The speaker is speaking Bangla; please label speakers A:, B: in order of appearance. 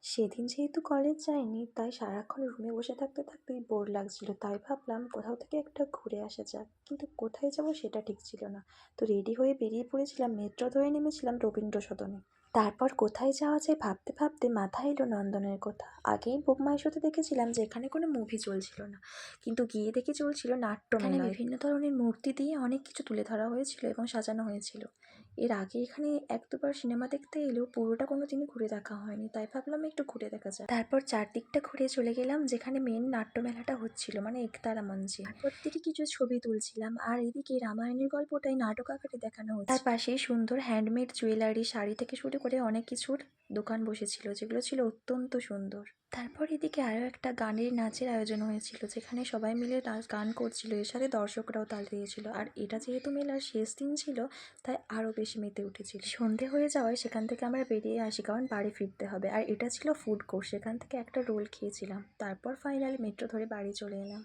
A: সেদিন যেহেতু কলেজ যাইনি তাই সারাক্ষণ রুমে বসে থাকতে থাকতেই বোর লাগছিল, তাই ভাবলাম কোথাও থেকে একটা ঘুরে আসা যাক। কিন্তু কোথায় যাব সেটা ঠিক ছিল না। তো রেডি হয়ে বেরিয়ে পড়েছিলাম, মেট্রো ধরে নেমেছিলাম রবীন্দ্র সদনে। তারপর কোথায় যাওয়া যায় ভাবতে ভাবতে মাথায় এলো নন্দনের কথা। আগেই বুক মাই শোতে দেখেছিলাম যে এখানে কোনো মুভি চলছিল না, কিন্তু গিয়ে দেখে চলছিল নাট্যমেলা। বিভিন্ন ধরনের মূর্তি দিয়ে অনেক কিছু তুলে ধরা হয়েছিল এবং সাজানো হয়েছিল। এর আগে এখানে এক দুবার সিনেমা দেখতে এলেও পুরোটা কোনোদিনই ঘুরে দেখা হয়নি, তাই ভাবলাম একটু ঘুরে দেখা যায়। তারপর চারদিকটা ঘুরে চলে গেলাম যেখানে মেন নাট্যমেলাটা হচ্ছিল, মানে একতারা মঞ্চে। তারপর থেকে কিছু ছবি তুলছিলাম, আর এদিকে রামায়ণের গল্পটাই নাটক আকারে দেখানো হচ্ছে। তার পাশেই সুন্দর হ্যান্ডমেড জুয়েলারি, শাড়ি থেকে শুরু করে অনেক কিছুর দোকান বসেছিল, যেগুলো ছিল অত্যন্ত সুন্দর। তারপর এদিকে আরও একটা গানের নাচের আয়োজন হয়েছিল, যেখানে সবাই মিলে গান করছিল, এর সাথে দর্শকরাও তাল দিয়েছিল। আর এটা যেহেতু মেলার শেষ দিন ছিল তাই আরও বেশি মেতে উঠেছিল। সন্ধে হয়ে যাওয়ায় সেখান থেকে আমরা বেরিয়ে আসি, কারণ বাড়ি ফিরতে হবে। আর এটা ছিল ফুড কোর্ট, সেখান থেকে একটা রোল খেয়েছিলাম। তারপর ফাইনালি মেট্রো ধরে বাড়ি চলে এলাম।